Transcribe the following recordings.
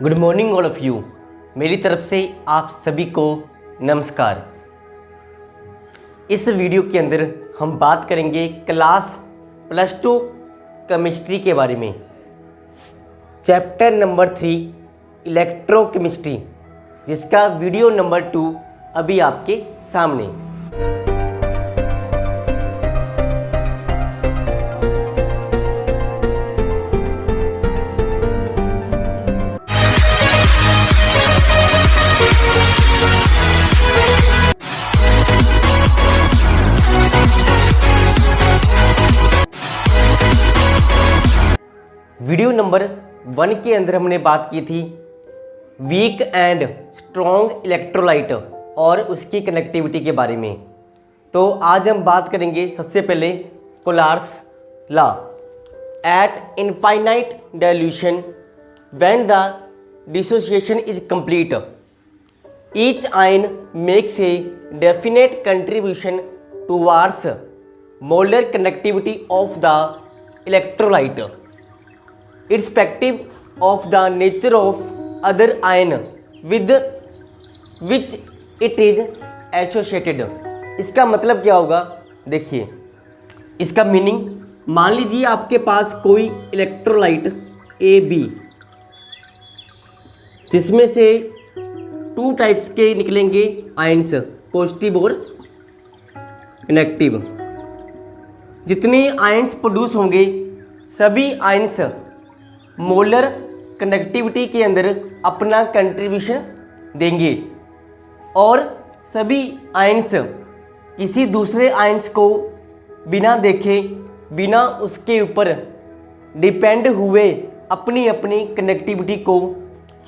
Good morning all of you. मेरी तरफ से आप सभी को नमस्कार। इस वीडियो के अंदर हम बात करेंगे क्लास +2 केमिस्ट्री के बारे में। चैप्टर नंबर 3 इलेक्ट्रोकेमिस्ट्री, जिसका वीडियो नंबर 2 अभी आपके सामने। वीडियो नंबर 1 के अंदर हमने बात की थी वीक एंड स्ट्रॉन्ग इलेक्ट्रोलाइट और उसकी कनेक्टिविटी के बारे में। तो आज हम बात करेंगे सबसे पहले Kohlrausch's law. At infinite dilution when the dissociation is complete each ion makes a definite contribution towards molar connectivity of the electrolyte irrespective of the nature of other ion with which it is associated। इसका मतलब क्या होगा, देखिए इसका meaning. मान लीजिए आपके पास कोई इलेक्ट्रोलाइट AB, जिसमें से 2 टाइप्स के निकलेंगे आयन्स, पॉजिटिव और नेगेटिव। जितने आयन्स प्रोड्यूस होंगे सभी आयन्स मोलर कनेक्टिविटी के अंदर अपना कंट्रीब्यूशन देंगे और सभी आयन्स किसी दूसरे आयन्स को बिना देखे, बिना उसके ऊपर डिपेंड हुए अपनी अपनी कनेक्टिविटी को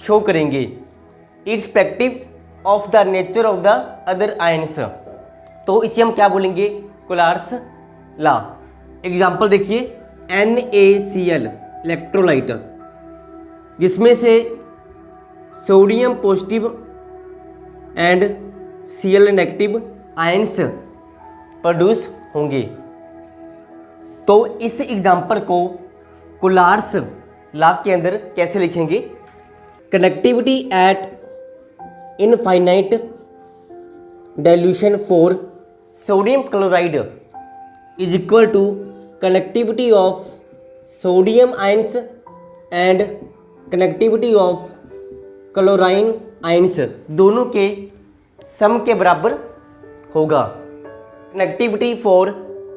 शो करेंगे irrespective of the nature of the other ions. तो इसे हम क्या बोलेंगे, कोलार्स लॉ। एग्जाम्पल देखिए NaCl इलेक्ट्रोलाइट, जिसमें से sodium positive and Cl negative ions produce होंगे। तो इस एग्जाम्पल को कोलार्स लॉ के अंदर कैसे लिखेंगे, connectivity at infinite dilution for sodium chloride is equal to connectivity of sodium ions and connectivity of chlorine ions, दोनों के सम के बराबर होगा। कनेक्टिविटी फॉर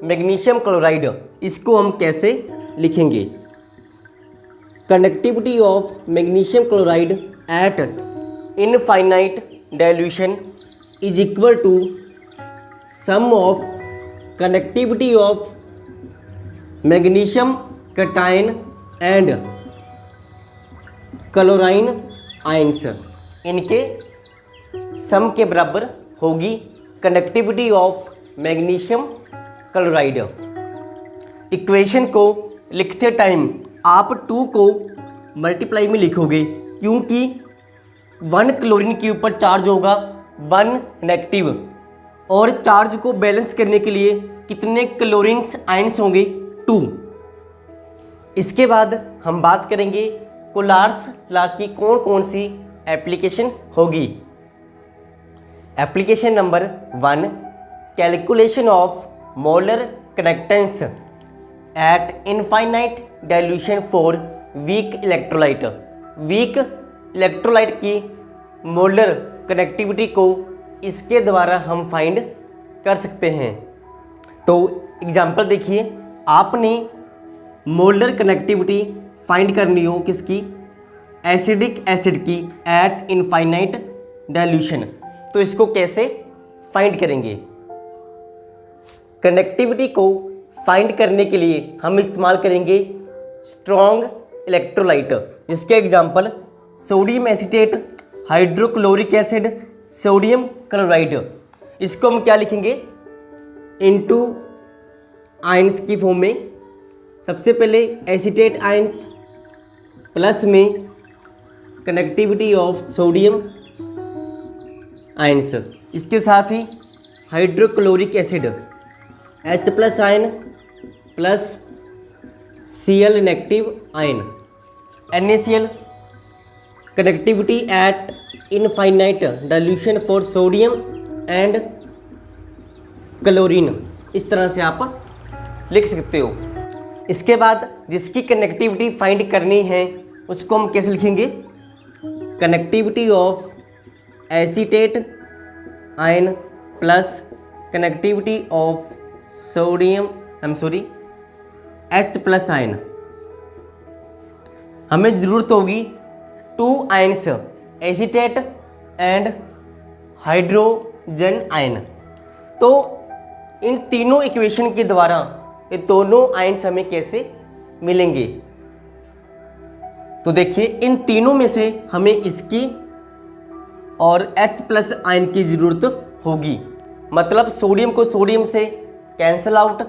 मैग्नीशियम क्लोराइड, इसको हम कैसे लिखेंगे, connectivity of magnesium chloride at infinite dilution is equal to sum of connectivity of magnesium cation and chlorine ions, इनके सम के बराबर होगी connectivity of magnesium chloride. Equation को लिखते टाइम आप 2 को मल्टीप्लाई में लिखोगे, क्योंकि 1 क्लोरीन के ऊपर चार्ज होगा, 1 नेगेटिव, और चार्ज को बैलेंस करने के लिए कितने क्लोरीन्स आयन्स होंगे, 2। इसके बाद हम बात करेंगे कोलार्स लॉ की कौन कौन सी एप्लीकेशन होगी। Application number 1, calculation of molar conductance at infinite dilution for weak electrolyte. Weak electrolyte की मोलर कनेक्टिविटी को इसके द्वारा हम फाइंड कर सकते हैं। तो एग्जांपल देखिए, आपने मोलर कनेक्टिविटी फाइंड करनी हो किसकी, एसिडिक एसिड की एट इनफाइनाइट डाइल्यूशन, तो इसको कैसे फाइंड करेंगे। कनेक्टिविटी को फाइंड करने के लिए हम इस्तेमाल करेंगे स्ट्रॉन्ग इलेक्ट्रोलाइट, जिसके example sodium acetate, hydrochloric acid, sodium chloride. इसको हम क्या लिखेंगे, इनटू आयन्स की फॉर्म में। सबसे पहले एसीटेट आयन्स प्लस में कनेक्टिविटी ऑफ सोडियम आयन्स, इसके साथ ही hydrochloric acid H+ ion plus Cl negative ion NaCl connectivity at infinite dilution for sodium and chlorine, इस तरह से आप लिख सकते हो। इसके बाद जिसकी कनेक्टिविटी फाइंड करनी है उसको हम कैसे लिखेंगे, connectivity of acetate ion plus connectivity of sodium H plus ion. हमें ज़रूरत होगी 2 ions acetate and hydrogen ion. तो इन तीनों इक्वेशन के द्वारा ये दोनों आयन्स हमें कैसे मिलेंगे, तो देखिए इन तीनों में से हमें इसकी और H प्लस आयन की ज़रूरत होगी। मतलब सोडियम को सोडियम से कैंसिल आउट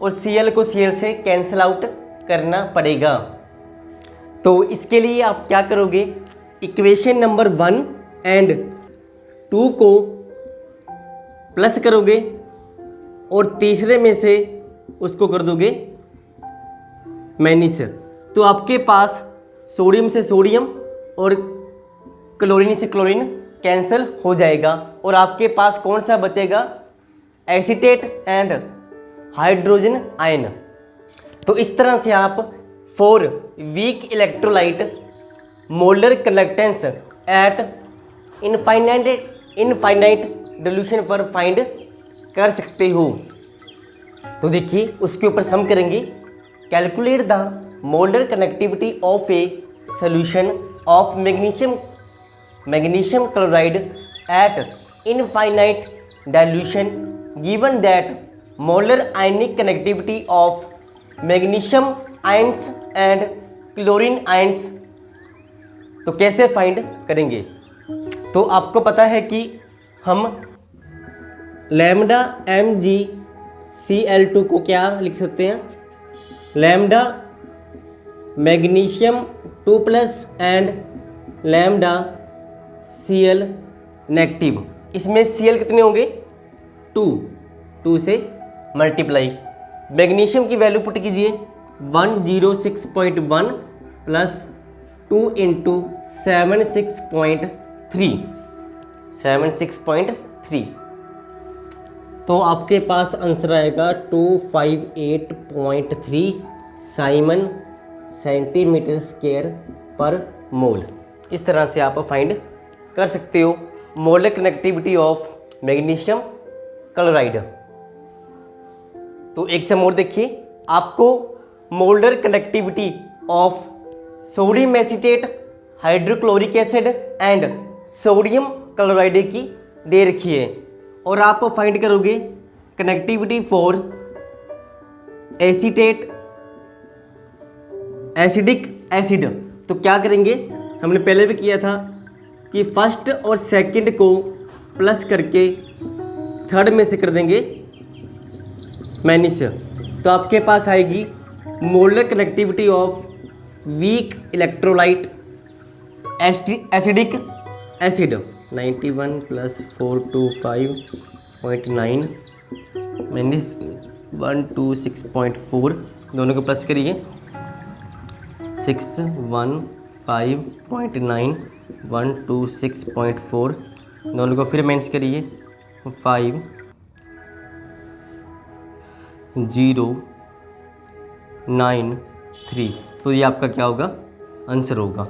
और Cl को Cl से कैंसिल आउट करना पड़ेगा। तो इसके लिए आप क्या करोगे, इक्वेशन नंबर 1 एंड 2 को प्लस करोगे और तीसरे में से उसको कर दोगे माइनस। तो आपके पास सोडियम से सोडियम और क्लोरीन से क्लोरीन कैंसिल हो जाएगा और आपके पास कौन सा बचेगा, एसीटेट एंड हाइड्रोजन आयन। तो इस तरह से आप for weak electrolyte molar conductance at infinite dilution पर फाइंड कर सकते हो। तो देखिए उसके ऊपर सम करेंगे, calculate the molar connectivity of a solution of magnesium chloride at infinite dilution given that molar ionic connectivity of magnesium ions and chlorine ions. तो कैसे फाइंड करेंगे, तो आपको पता है कि हम लैम्डा MgCl2 को क्या लिख सकते हैं, lambda magnesium 2+ and lambda Cl negative. इसमें Cl कितने होंगे, 2 से मल्टीप्लाई। मैग्नीशियम की वैल्यू पुट कीजिए 106.1 प्लस 2 इंटू 76.3 तो आपके पास आंसर आएगा 258.3 साइमन सेंटीमीटर स्क्वायर पर मोल। इस तरह से आप फाइंड कर सकते हो molar connectivity of magnesium chloride. तो एक सम और देखिए, आपको molar connectivity of sodium acetate hydrochloric acid and sodium chloride की दे रखी है और आप फाइंड करोगे connectivity for acetate acidic acid. तो क्या करेंगे, हमने पहले भी किया था कि फर्स्ट और सेकंड को प्लस करके थर्ड में से कर देंगे माइनस। तो आपके पास आएगी molar connectivity of weak electrolyte acidic acid 91 + 425.9 minus 126.4, दोनों को प्लस करिए 615.9 126.4, दोनों को फिर माइनस करिए 5093। तो ये आपका क्या होगा, आंसर होगा।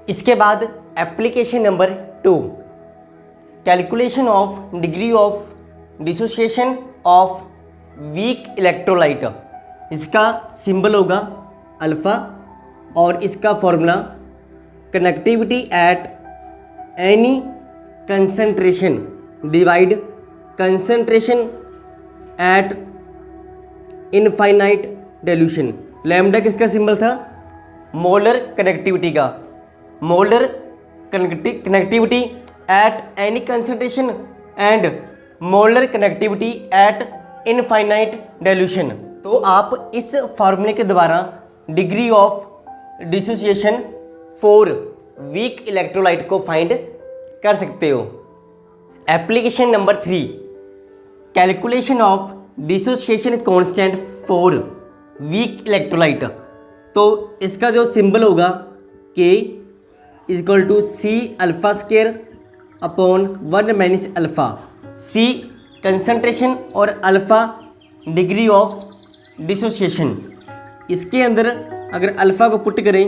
इसके बाद application number 2, calculation of degree of dissociation of weak electrolyte. इसका सिंबल होगा अल्फ़ा और इसका formula connectivity eight any concentration divide concentration at infinite dilution. Lambda किसका सिंबल था, मोलर कनेक्टिविटी का। Molar connectivity eight any concentration and molar connectivity at infinite dilution. तो आप इस फार्मूले के द्वारा degree of dissociation for weak electrolyte को फाइंड कर सकते हो। Application number 3, calculation of dissociation constant for weak electrolyte. तो इसका जो सिंबल होगा K is equal to C alpha square upon 1 minus alpha. C concentration और अल्फ़ा डिग्री ऑफ डिसोसिएशन। इसके अंदर अगर अल्फ़ा को पुट करें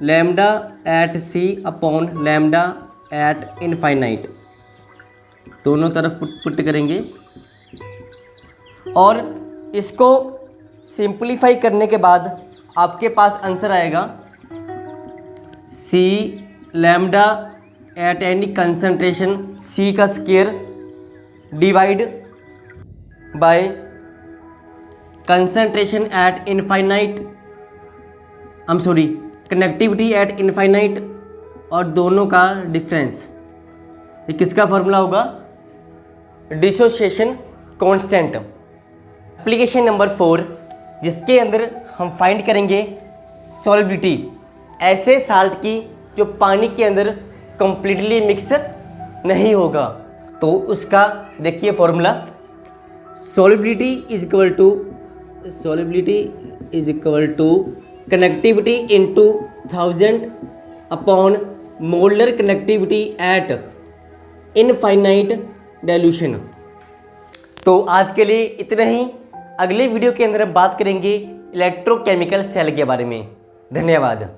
lambda at C upon lambda at infinite, दोनों तरफ पुट करेंगे और इसको सिंप्लीफाई करने के बाद आपके पास आंसर आएगा c lambda at any concentration c का square divide by concentration at infinite, connectivity at infinite और दोनों का डिफरेंस। ये किसका फॉर्मूला होगा? Dissociation constant. एप्लीकेशन नंबर 4 जिसके अंदर हम फाइंड करेंगे सॉल्युबिलिटी, ऐसे साल्ट की जो पानी के अंदर कंप्लीटली मिक्स नहीं होगा। तो उसका देखिए formula, solubility is equal to connectivity into 1000 upon molar connectivity at infinite dilution. तो आज के लिए इतना ही। अगले वीडियो के अंदर हम बात करेंगे इलेक्ट्रोकेमिकल सेल के बारे में। धन्यवाद।